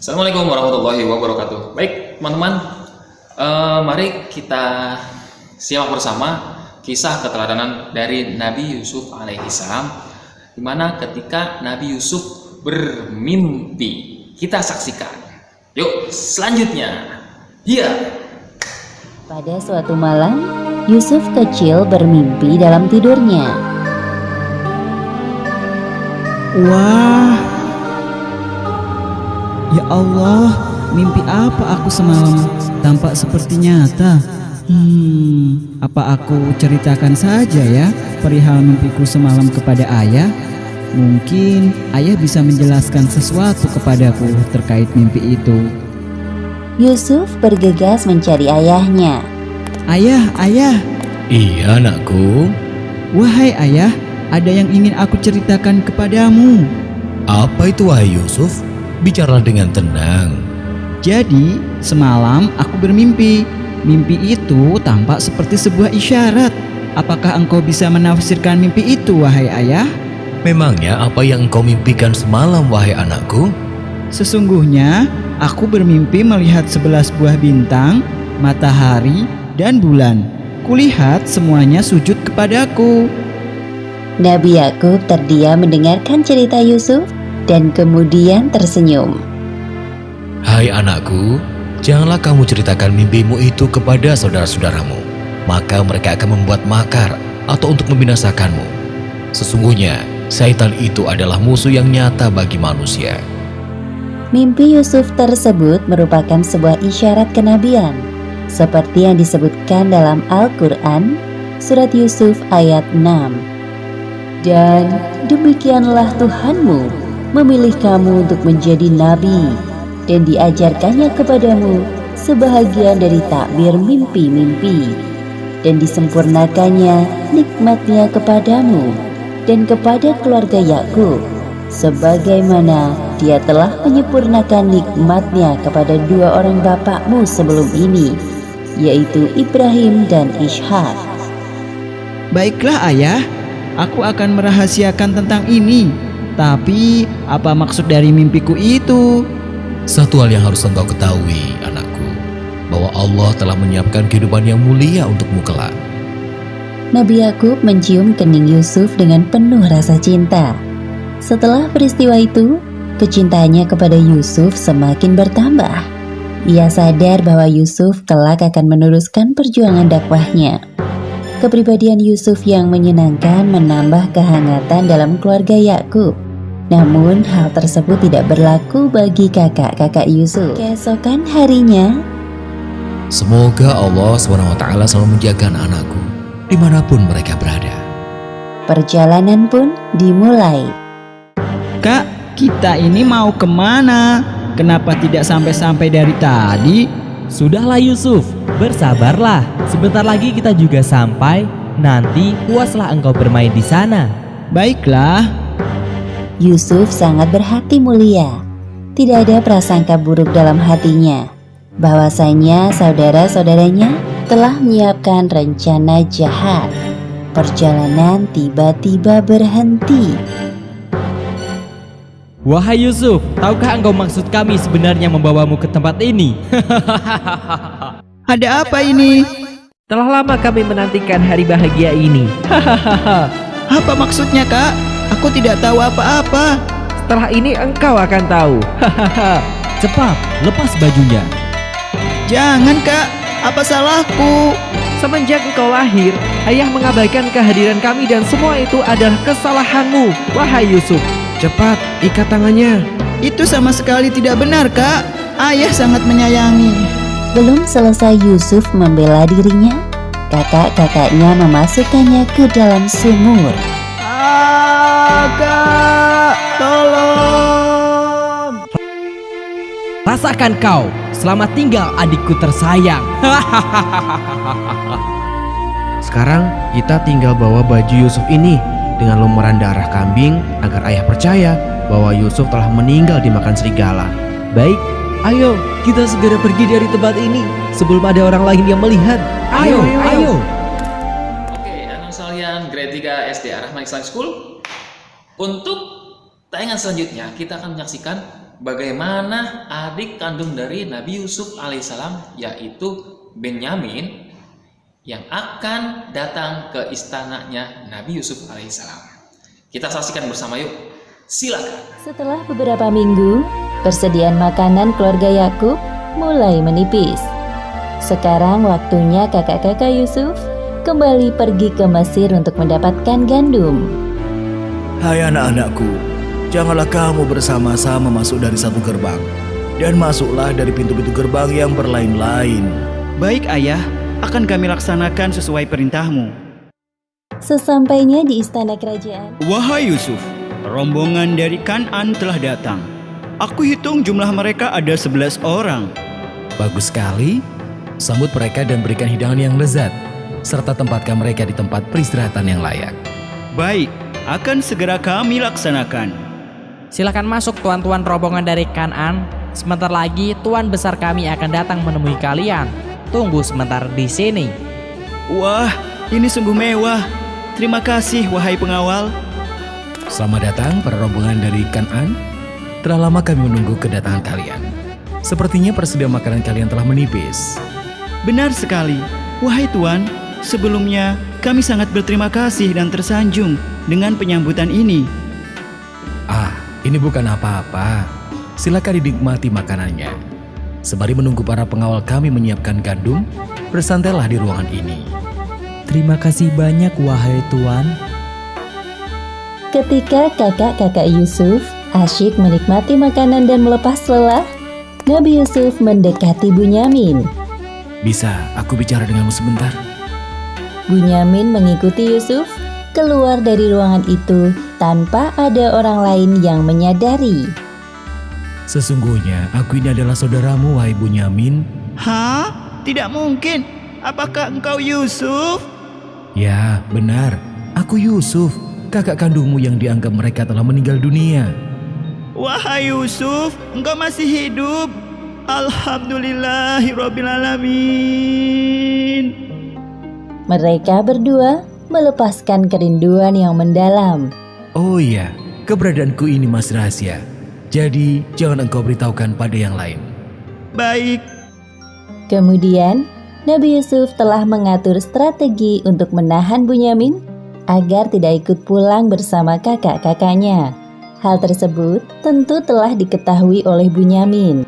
Assalamualaikum warahmatullahi wabarakatuh. Baik, teman-teman, mari kita simak bersama kisah keteladanan dari Nabi Yusuf alaihissalam, di mana ketika Nabi Yusuf bermimpi. Kita saksikan. Yuk, selanjutnya. Ya. Pada suatu malam, Yusuf kecil bermimpi dalam tidurnya. Wah, ya Allah, mimpi apa aku semalam? Tampak seperti nyata. Apa aku ceritakan saja ya perihal mimpiku semalam kepada ayah? Mungkin ayah bisa menjelaskan sesuatu kepadaku terkait mimpi itu. Yusuf bergegas mencari ayahnya. Ayah. Iya, anakku. Wahai ayah, ada yang ingin aku ceritakan kepadamu. Apa itu, wahai Yusuf? Bicaralah dengan tenang. Jadi, semalam aku bermimpi. Mimpi itu tampak seperti sebuah isyarat. Apakah engkau bisa menafsirkan mimpi itu, wahai ayah? Memangnya apa yang engkau mimpikan semalam, wahai anakku? Sesungguhnya, aku bermimpi melihat 11 buah bintang, matahari, dan bulan. Kulihat semuanya sujud kepadaku. Nabi Yakub terdiam mendengarkan cerita Yusuf dan kemudian tersenyum. Hai anakku, janganlah kamu ceritakan mimpimu itu kepada saudara-saudaramu. Maka mereka akan membuat makar atau untuk membinasakanmu. Sesungguhnya, Syaitan itu adalah musuh yang nyata bagi manusia. Mimpi Yusuf tersebut merupakan sebuah isyarat kenabian, seperti yang disebutkan dalam Al-Quran, Surat Yusuf ayat 6. Dan demikianlah Tuhanmu memilih kamu untuk menjadi nabi, dan diajarkannya kepadamu sebahagian dari takbir mimpi-mimpi, dan disempurnakannya nikmatnya kepadamu dan kepada keluarga Yakub, sebagaimana dia telah menyempurnakan nikmatnya kepada dua orang bapakmu sebelum ini, yaitu Ibrahim dan Ishak. Baiklah ayah, aku akan merahasiakan tentang ini. Tapi apa maksud dari mimpiku itu? Satu hal yang harus engkau ketahui, anakku, bahwa Allah telah menyiapkan kehidupan yang mulia untukmu kelak. Nabi Yakub mencium kening Yusuf dengan penuh rasa cinta. Setelah peristiwa itu, kecintaannya kepada Yusuf semakin bertambah. Ia sadar bahwa Yusuf kelak akan meneruskan perjuangan dakwahnya. Kepribadian Yusuf yang menyenangkan menambah kehangatan dalam keluarga Yakub. Namun hal tersebut tidak berlaku bagi kakak-kakak Yusuf. Keesokan harinya, Semoga Allah SWT selalu menjaga anakku dimanapun mereka berada. perjalanan pun dimulai. Kak, kita ini mau kemana? Kenapa tidak sampai-sampai dari tadi? Sudahlah Yusuf, bersabarlah. Sebentar lagi kita juga sampai. Nanti puaslah engkau bermain di sana. Baiklah. Yusuf sangat berhati mulia. Tidak ada prasangka buruk dalam hatinya. Bahwasanya saudara-saudaranya telah menyiapkan rencana jahat. Perjalanan tiba-tiba berhenti. Wahai Yusuf, tahukah engkau maksud kami sebenarnya membawamu ke tempat ini? Ada apa ini? Telah lama kami menantikan hari bahagia ini. Apa maksudnya, Kak? Aku tidak tahu apa-apa. Setelah ini engkau akan tahu. Cepat, lepas bajunya. Jangan, Kak. Apa salahku? Semenjak engkau lahir, ayah mengabaikan kehadiran kami dan semua itu adalah kesalahanmu, wahai Yusuf. Cepat, ikat tangannya. Itu sama sekali tidak benar, Kak. Ayah sangat menyayangi. Belum selesai Yusuf membela dirinya, kakak-kakaknya memasukkannya ke dalam sumur. Kak, tolong. Rasakan kau, selamat tinggal adikku tersayang. Sekarang kita tinggal bawa baju Yusuf ini dengan lumuran darah kambing agar ayah percaya bahwa Yusuf telah meninggal dimakan serigala. Baik, ayo kita segera pergi dari tempat ini sebelum ada orang lain yang melihat. Ayo. Oke, anak sekalian grade 3 SD Ar-Rahman Islamic School. Untuk tayangan selanjutnya kita akan menyaksikan bagaimana adik kandung dari Nabi Yusuf alaihissalam, yaitu Benyamin, yang akan datang ke istananya Nabi Yusuf alaihissalam. Kita saksikan bersama yuk. Silakan. Setelah beberapa minggu, persediaan makanan keluarga Yakub mulai menipis. Sekarang waktunya kakak-kakak Yusuf kembali pergi ke Mesir untuk mendapatkan gandum. Hai anak-anakku, janganlah kamu bersama-sama masuk dari satu gerbang, dan masuklah dari pintu-pintu gerbang yang berlain-lain. Baik ayah, akan kami laksanakan sesuai perintahmu. Sesampainya di istana kerajaan, Wahai Yusuf, rombongan dari Kan'an telah datang. Aku hitung jumlah mereka ada 11 orang. Bagus sekali. Sambut mereka dan berikan hidangan yang lezat, serta tempatkan mereka di tempat peristirahatan yang layak. Baik, akan segera kami laksanakan. Silakan masuk tuan-tuan rombongan dari Kan'an. Sebentar lagi tuan besar kami akan datang menemui kalian. Tunggu sebentar di sini. Wah, ini sungguh mewah. Terima kasih wahai pengawal. Selamat datang para rombongan dari Kan'an. Telah lama kami menunggu kedatangan kalian. Sepertinya persediaan makanan kalian telah menipis. Benar sekali. Wahai tuan, sebelumnya kami sangat berterima kasih dan tersanjung dengan penyambutan ini. Ini bukan apa-apa. Silakan dinikmati makanannya. Sembari menunggu para pengawal kami menyiapkan gandum, bersantailah di ruangan ini. Terima kasih banyak wahai tuan. ketika kakak-kakak Yusuf asyik menikmati makanan dan melepas lelah, Nabi Yusuf mendekati Bunyamin. Bisa aku bicara denganmu sebentar? Bunyamin mengikuti Yusuf keluar dari ruangan itu tanpa ada orang lain yang menyadari. Sesungguhnya aku ini adalah saudaramu, wahai Bunyamin. Hah? Tidak mungkin. Apakah engkau Yusuf? Ya, benar. Aku Yusuf, kakak kandungmu yang dianggap mereka telah meninggal dunia. Wahai Yusuf, engkau masih hidup. Alhamdulillahirrabbilalamin. Mereka berdua melepaskan kerinduan yang mendalam. Oh iya, keberadaanku ini masih rahasia. Jadi jangan engkau beritahukan pada yang lain. Baik. Kemudian, Nabi Yusuf telah mengatur strategi untuk menahan Bunyamin agar tidak ikut pulang bersama kakak-kakaknya. Hal tersebut tentu telah diketahui oleh Bunyamin.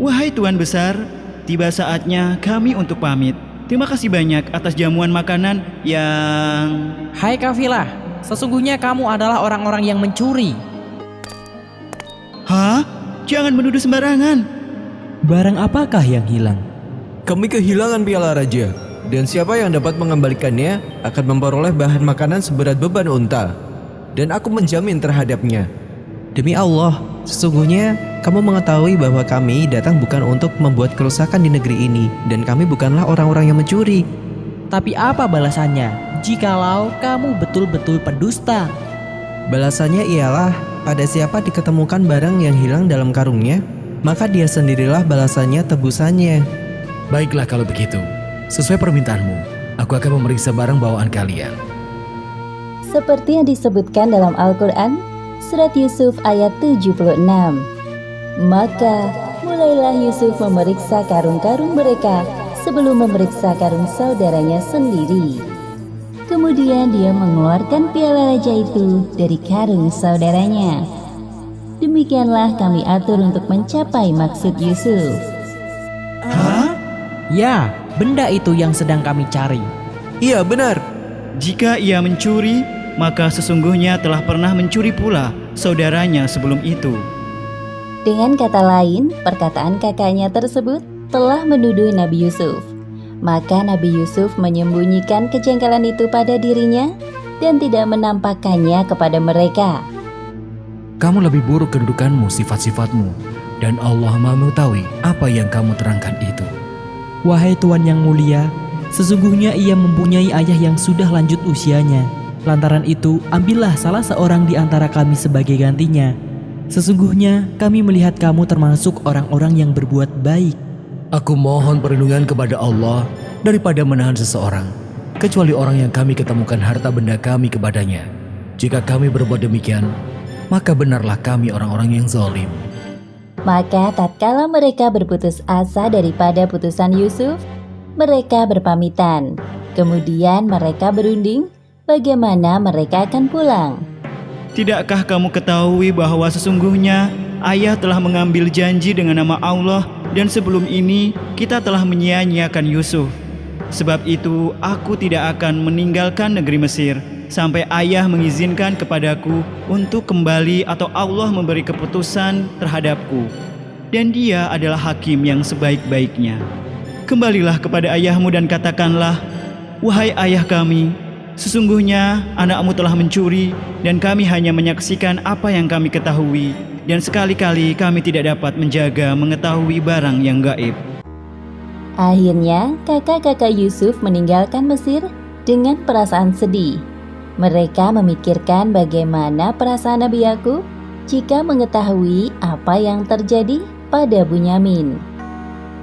Wahai Tuan Besar, tiba saatnya kami untuk pamit. Terima kasih banyak atas jamuan makanan yang... Hai kafilah, sesungguhnya kamu adalah orang-orang yang mencuri. Hah? Jangan menuduh sembarangan. Barang apakah yang hilang? Kami kehilangan piala raja, dan siapa yang dapat mengembalikannya akan memperoleh bahan makanan seberat beban unta. Dan aku menjamin terhadapnya. Demi Allah, sesungguhnya kamu mengetahui bahwa kami datang bukan untuk membuat kerusakan di negeri ini, dan kami bukanlah orang-orang yang mencuri. Tapi apa balasannya jikalau kamu betul-betul pendusta? Balasannya ialah pada siapa diketemukan barang yang hilang dalam karungnya, maka dia sendirilah balasannya tebusannya. Baiklah kalau begitu, sesuai permintaanmu, aku akan memeriksa barang bawaan kalian. Seperti yang disebutkan dalam Al-Quran, Surat Yusuf ayat 76. Maka mulailah Yusuf memeriksa karung-karung mereka sebelum memeriksa karung saudaranya sendiri. Kemudian dia mengeluarkan piala raja itu dari karung saudaranya. Demikianlah kami atur untuk mencapai maksud Yusuf. Hah? Ya, benda itu yang sedang kami cari. Iya benar. Jika ia mencuri, maka sesungguhnya telah pernah mencuri pula saudaranya sebelum itu. Dengan kata lain, perkataan kakaknya tersebut telah menuduh Nabi Yusuf. Maka Nabi Yusuf menyembunyikan kejanggalan itu pada dirinya dan tidak menampakkannya kepada mereka. Kamu lebih buruk kedudukanmu, sifat-sifatmu, dan Allah Maha mengetahui apa yang kamu terangkan itu. Wahai Tuan yang mulia, sesungguhnya ia mempunyai ayah yang sudah lanjut usianya. Lantaran itu, ambillah salah seorang di antara kami sebagai gantinya. Sesungguhnya kami melihat kamu termasuk orang-orang yang berbuat baik. Aku mohon perlindungan kepada Allah daripada menahan seseorang, kecuali orang yang kami ketemukan harta benda kami kepadanya. Jika kami berbuat demikian, maka benarlah kami orang-orang yang zalim. Maka tatkala mereka berputus asa daripada putusan Yusuf, mereka berpamitan. Kemudian mereka berunding bagaimana mereka akan pulang. Tidakkah kamu ketahui bahwa sesungguhnya ayah telah mengambil janji dengan nama Allah dan sebelum ini kita telah menyia-nyiakan Yusuf. Sebab itu aku tidak akan meninggalkan negeri Mesir sampai ayah mengizinkan kepadaku untuk kembali atau Allah memberi keputusan terhadapku. Dan dia adalah hakim yang sebaik-baiknya. Kembalilah kepada ayahmu dan katakanlah, wahai ayah kami, sesungguhnya anakmu telah mencuri dan kami hanya menyaksikan apa yang kami ketahui. Dan sekali-kali kami tidak dapat menjaga mengetahui barang yang gaib. Akhirnya kakak-kakak Yusuf meninggalkan Mesir dengan perasaan sedih. Mereka memikirkan bagaimana perasaan Nabi Yakub jika mengetahui apa yang terjadi pada Bunyamin.